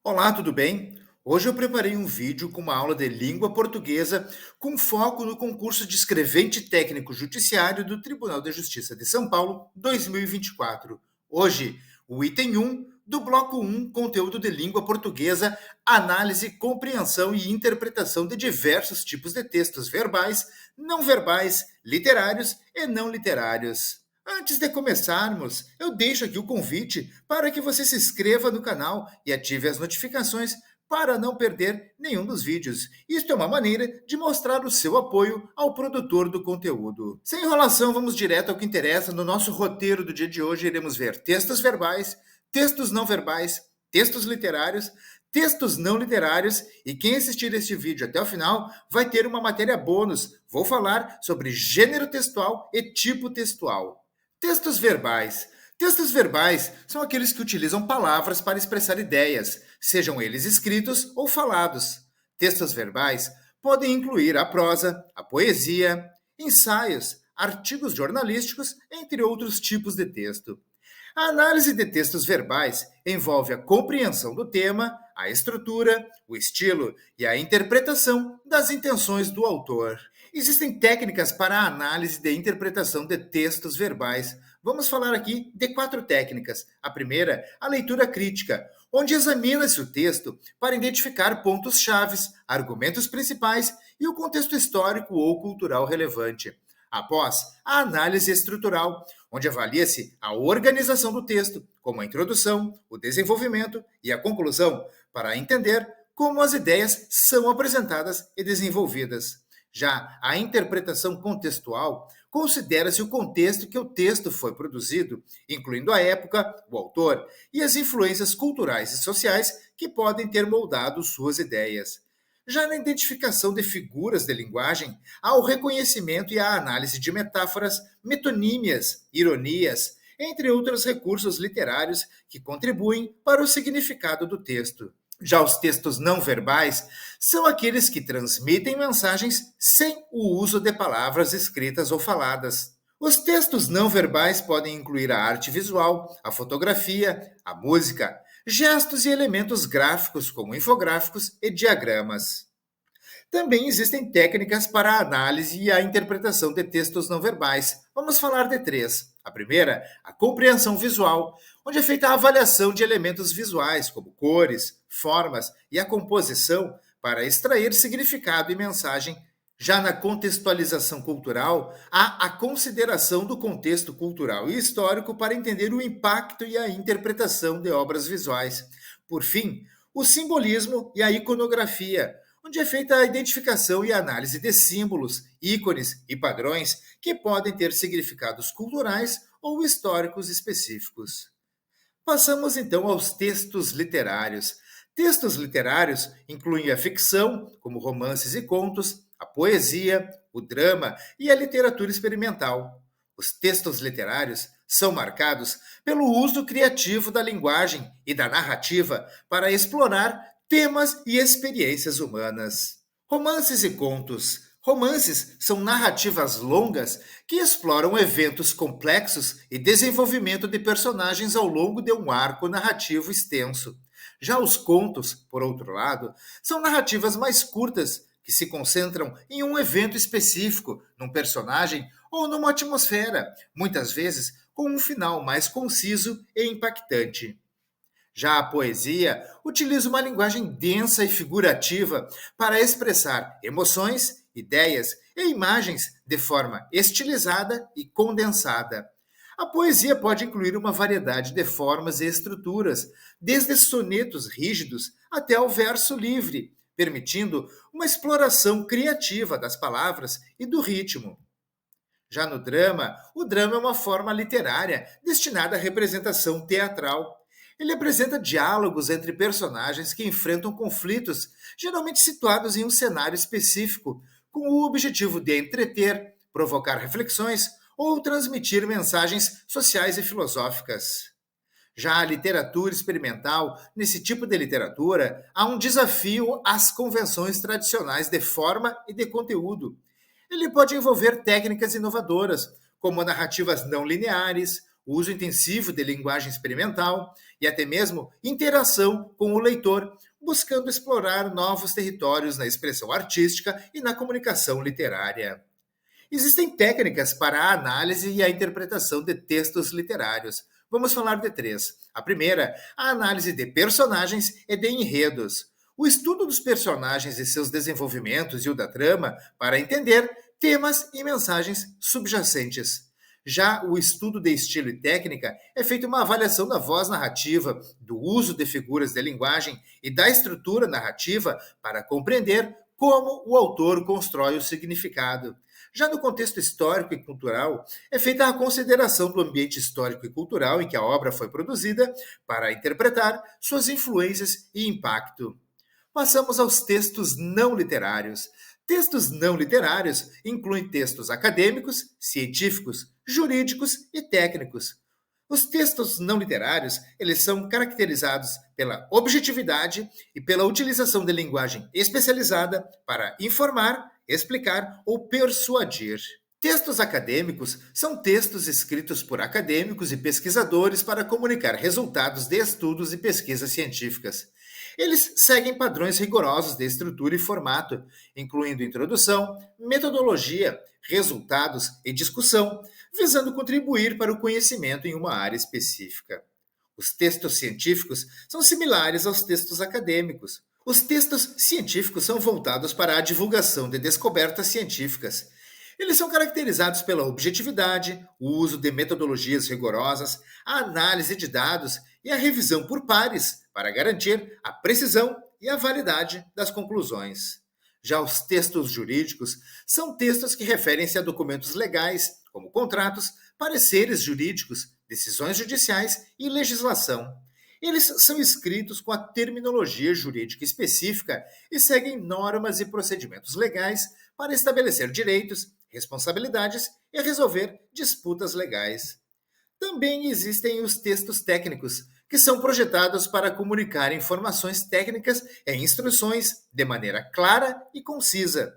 Olá, tudo bem? Hoje eu preparei um vídeo com uma aula de língua portuguesa com foco no concurso de escrevente técnico judiciário do Tribunal de Justiça de São Paulo 2024. Hoje, o item 1 do bloco 1, conteúdo de língua portuguesa, análise, compreensão e interpretação de diversos tipos de textos verbais, não verbais, literários e não literários. Antes de começarmos, eu deixo aqui o convite para que você se inscreva no canal e ative as notificações para não perder nenhum dos vídeos. Isto é uma maneira de mostrar o seu apoio ao produtor do conteúdo. Sem enrolação, vamos direto ao que interessa. No nosso roteiro do dia de hoje, iremos ver textos verbais, textos não verbais, textos literários, textos não literários, e quem assistir este vídeo até o final vai ter uma matéria bônus. Vou falar sobre gênero textual e tipo textual. Textos verbais. Textos verbais são aqueles que utilizam palavras para expressar ideias, sejam eles escritos ou falados. Textos verbais podem incluir a prosa, a poesia, ensaios, artigos jornalísticos, entre outros tipos de texto. A análise de textos verbais envolve a compreensão do tema, a estrutura, o estilo e a interpretação das intenções do autor. Existem técnicas para a análise de interpretação de textos verbais. Vamos falar aqui de 4 técnicas. A primeira, a leitura crítica, onde examina-se o texto para identificar pontos chaves, argumentos principais e o contexto histórico ou cultural relevante. Após, a análise estrutural, onde avalia-se a organização do texto, como a introdução, o desenvolvimento e a conclusão, para entender como as ideias são apresentadas e desenvolvidas. Já a interpretação contextual considera-se o contexto que o texto foi produzido, incluindo a época, o autor e as influências culturais e sociais que podem ter moldado suas ideias. Já na identificação de figuras de linguagem, há o reconhecimento e a análise de metáforas, metonímias, ironias, entre outros recursos literários que contribuem para o significado do texto. Já os textos não verbais são aqueles que transmitem mensagens sem o uso de palavras escritas ou faladas. Os textos não verbais podem incluir a arte visual, a fotografia, a música, gestos e elementos gráficos como infográficos e diagramas. Também existem técnicas para a análise e a interpretação de textos não verbais. Vamos falar de 3. A primeira, a compreensão visual, onde é feita a avaliação de elementos visuais, como cores, formas e a composição, para extrair significado e mensagem. Já na contextualização cultural, há a consideração do contexto cultural e histórico para entender o impacto e a interpretação de obras visuais. Por fim, o simbolismo e a iconografia, onde é feita a identificação e análise de símbolos, ícones e padrões que podem ter significados culturais ou históricos específicos. Passamos então aos textos literários. Textos literários incluem a ficção, como romances e contos, a poesia, o drama e a literatura experimental. Os textos literários são marcados pelo uso criativo da linguagem e da narrativa para explorar temas e experiências humanas. Romances e contos. Romances são narrativas longas que exploram eventos complexos e desenvolvimento de personagens ao longo de um arco narrativo extenso. Já os contos, por outro lado, são narrativas mais curtas que se concentram em um evento específico, num personagem ou numa atmosfera, muitas vezes com um final mais conciso e impactante. Já a poesia utiliza uma linguagem densa e figurativa para expressar emoções, ideias e imagens de forma estilizada e condensada. A poesia pode incluir uma variedade de formas e estruturas, desde sonetos rígidos até o verso livre, permitindo uma exploração criativa das palavras e do ritmo. Já no drama, o drama é uma forma literária destinada à representação teatral. Ele apresenta diálogos entre personagens que enfrentam conflitos, geralmente situados em um cenário específico, com o objetivo de entreter, provocar reflexões ou transmitir mensagens sociais e filosóficas. Já a literatura experimental, nesse tipo de literatura, há um desafio às convenções tradicionais de forma e de conteúdo. Ele pode envolver técnicas inovadoras, como narrativas não lineares, o uso intensivo de linguagem experimental e até mesmo interação com o leitor, buscando explorar novos territórios na expressão artística e na comunicação literária. Existem técnicas para a análise e a interpretação de textos literários. Vamos falar de três. A primeira, a análise de personagens e de enredos. O estudo dos personagens e seus desenvolvimentos e o da trama para entender temas e mensagens subjacentes. Já o estudo de estilo e técnica é feita uma avaliação da voz narrativa, do uso de figuras de linguagem e da estrutura narrativa para compreender como o autor constrói o significado. Já no contexto histórico e cultural, é feita a consideração do ambiente histórico e cultural em que a obra foi produzida para interpretar suas influências e impacto. Passamos aos textos não literários. Textos não literários incluem textos acadêmicos, científicos, jurídicos e técnicos. Os textos não literários, eles são caracterizados pela objetividade e pela utilização de linguagem especializada para informar, explicar ou persuadir. Textos acadêmicos são textos escritos por acadêmicos e pesquisadores para comunicar resultados de estudos e pesquisas científicas. Eles seguem padrões rigorosos de estrutura e formato, incluindo introdução, metodologia, resultados e discussão, visando contribuir para o conhecimento em uma área específica. Os textos científicos são similares aos textos acadêmicos. Os textos científicos são voltados para a divulgação de descobertas científicas. Eles são caracterizados pela objetividade, o uso de metodologias rigorosas, a análise de dados e a revisão por pares para garantir a precisão e a validade das conclusões. Já os textos jurídicos são textos que referem-se a documentos legais, como contratos, pareceres jurídicos, decisões judiciais e legislação. Eles são escritos com a terminologia jurídica específica e seguem normas e procedimentos legais para estabelecer direitos, responsabilidades e resolver disputas legais. Também existem os textos técnicos, que são projetados para comunicar informações técnicas e instruções de maneira clara e concisa.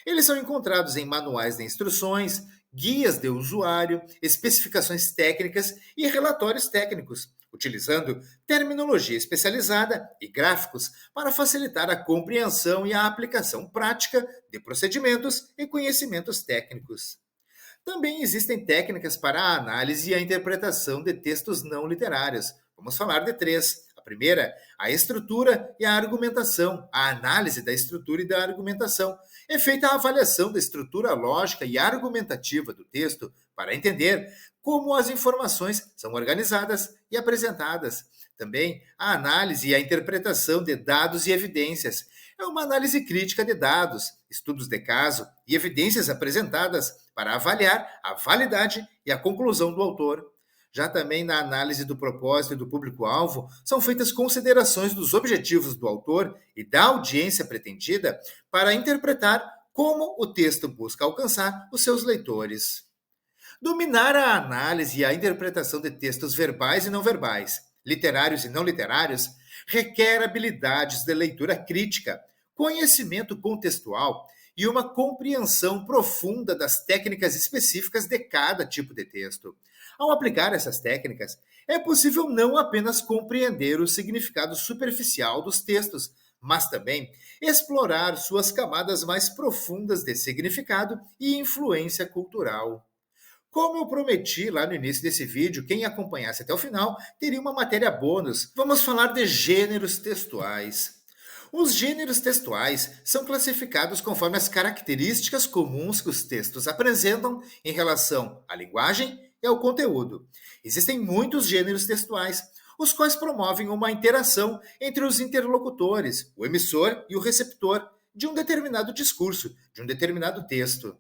Eles são encontrados em manuais de instruções, guias de usuário, especificações técnicas e relatórios técnicos, utilizando terminologia especializada e gráficos para facilitar a compreensão e a aplicação prática de procedimentos e conhecimentos técnicos. Também existem técnicas para a análise e a interpretação de textos não literários. Vamos falar de três. A primeira, a estrutura e a argumentação. A análise da estrutura e da argumentação. É feita a avaliação da estrutura lógica e argumentativa do texto para entender como as informações são organizadas e apresentadas. Também a análise e a interpretação de dados e evidências. É uma análise crítica de dados, estudos de caso e evidências apresentadas para avaliar a validade e a conclusão do autor. Já também na análise do propósito e do público-alvo, são feitas considerações dos objetivos do autor e da audiência pretendida para interpretar como o texto busca alcançar os seus leitores. Dominar a análise e a interpretação de textos verbais e não verbais, literários e não literários, requer habilidades de leitura crítica, conhecimento contextual e uma compreensão profunda das técnicas específicas de cada tipo de texto. Ao aplicar essas técnicas, é possível não apenas compreender o significado superficial dos textos, mas também explorar suas camadas mais profundas de significado e influência cultural. Como eu prometi lá no início desse vídeo, quem acompanhasse até o final teria uma matéria bônus. Vamos falar de gêneros textuais. Os gêneros textuais são classificados conforme as características comuns que os textos apresentam em relação à linguagem e ao conteúdo. Existem muitos gêneros textuais, os quais promovem uma interação entre os interlocutores, o emissor e o receptor, de um determinado discurso, de um determinado texto.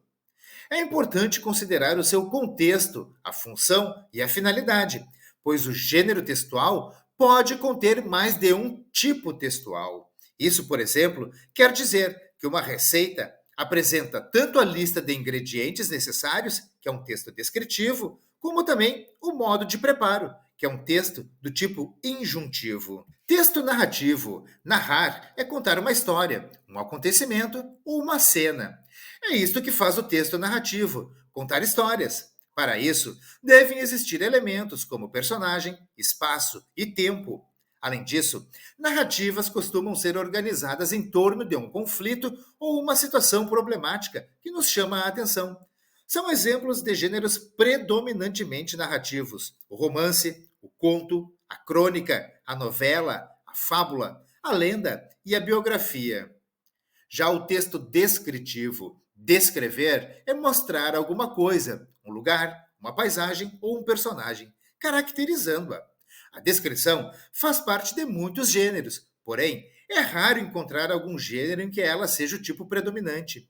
É importante considerar o seu contexto, a função e a finalidade, pois o gênero textual pode conter mais de um tipo textual. Isso, por exemplo, quer dizer que uma receita apresenta tanto a lista de ingredientes necessários, que é um texto descritivo, como também o modo de preparo, que é um texto do tipo injuntivo. Texto narrativo. Narrar é contar uma história, um acontecimento ou uma cena. É isto que faz o texto narrativo, contar histórias. Para isso, devem existir elementos como personagem, espaço e tempo. Além disso, narrativas costumam ser organizadas em torno de um conflito ou uma situação problemática que nos chama a atenção. São exemplos de gêneros predominantemente narrativos: o romance, o conto, a crônica, a novela, a fábula, a lenda e a biografia. Já o texto descritivo, descrever, é mostrar alguma coisa, um lugar, uma paisagem ou um personagem, caracterizando-a. A descrição faz parte de muitos gêneros, porém, é raro encontrar algum gênero em que ela seja o tipo predominante.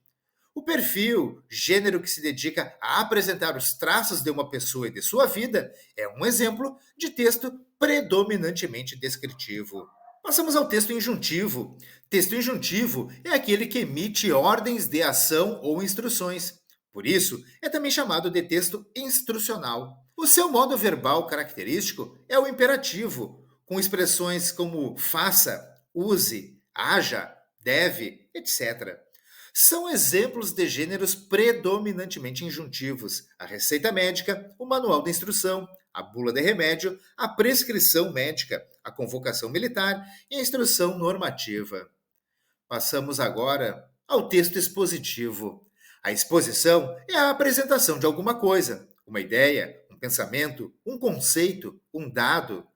O perfil, gênero que se dedica a apresentar os traços de uma pessoa e de sua vida, é um exemplo de texto predominantemente descritivo. Passamos ao texto injuntivo. Texto injuntivo é aquele que emite ordens de ação ou instruções. Por isso, é também chamado de texto instrucional. O seu modo verbal característico é o imperativo, com expressões como faça, use, haja, deve, etc. São exemplos de gêneros predominantemente injuntivos: a receita médica, o manual de instrução, a bula de remédio, a prescrição médica, a convocação militar e a instrução normativa. Passamos agora ao texto expositivo. A exposição é a apresentação de alguma coisa, uma ideia, um pensamento, um conceito, um dado.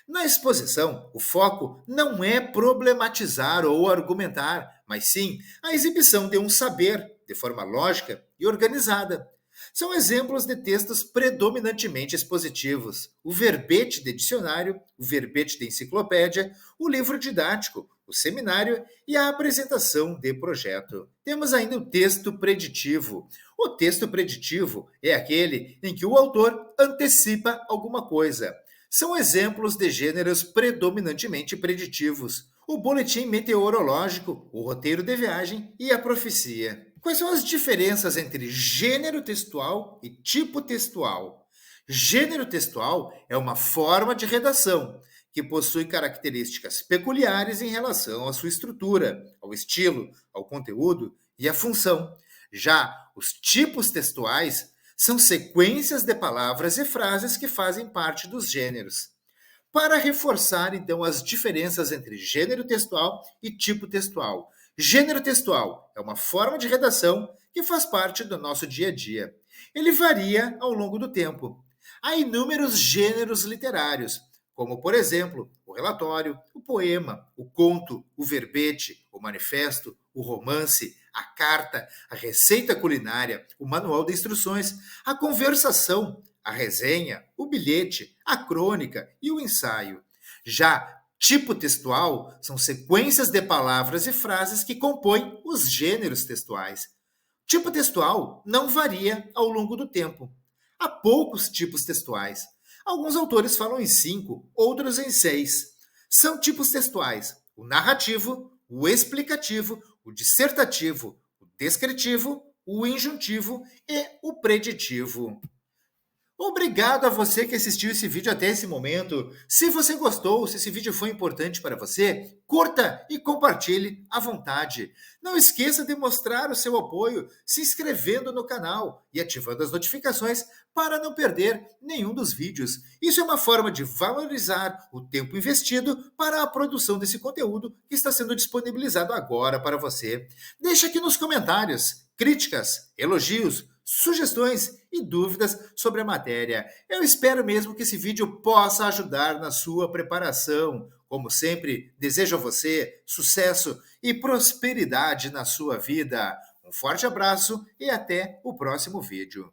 Na exposição, o foco não é problematizar ou argumentar, mas sim a exibição de um saber, de forma lógica e organizada. São exemplos de textos predominantemente expositivos: o verbete de dicionário, o verbete de enciclopédia, o livro didático, o seminário e a apresentação de projeto. Temos ainda o texto preditivo. O texto preditivo é aquele em que o autor antecipa alguma coisa. São exemplos de gêneros predominantemente preditivos: o boletim meteorológico, o roteiro de viagem e a profecia. Quais são as diferenças entre gênero textual e tipo textual? Gênero textual é uma forma de redação que possui características peculiares em relação à sua estrutura, ao estilo, ao conteúdo e à função. Já os tipos textuais são sequências de palavras e frases que fazem parte dos gêneros. Para reforçar, então, as diferenças entre gênero textual e tipo textual. Gênero textual é uma forma de redação que faz parte do nosso dia a dia. Ele varia ao longo do tempo. Há inúmeros gêneros literários, como, por exemplo, o relatório, o poema, o conto, o verbete, o manifesto, o romance, a carta, a receita culinária, o manual de instruções, a conversação, a resenha, o bilhete, a crônica e o ensaio. Já tipo textual são sequências de palavras e frases que compõem os gêneros textuais. Tipo textual não varia ao longo do tempo. Há poucos tipos textuais. Alguns autores falam em 5, outros em 6. São tipos textuais: o narrativo, o explicativo, o dissertativo, o descritivo, o injuntivo e o preditivo. Obrigado a você que assistiu esse vídeo até esse momento. Se você gostou, se esse vídeo foi importante para você, curta e compartilhe à vontade. Não esqueça de mostrar o seu apoio se inscrevendo no canal e ativando as notificações para não perder nenhum dos vídeos. Isso é uma forma de valorizar o tempo investido para a produção desse conteúdo que está sendo disponibilizado agora para você. Deixe aqui nos comentários críticas, elogios, sugestões e dúvidas sobre a matéria. Eu espero mesmo que esse vídeo possa ajudar na sua preparação. Como sempre, desejo a você sucesso e prosperidade na sua vida. Um forte abraço e até o próximo vídeo.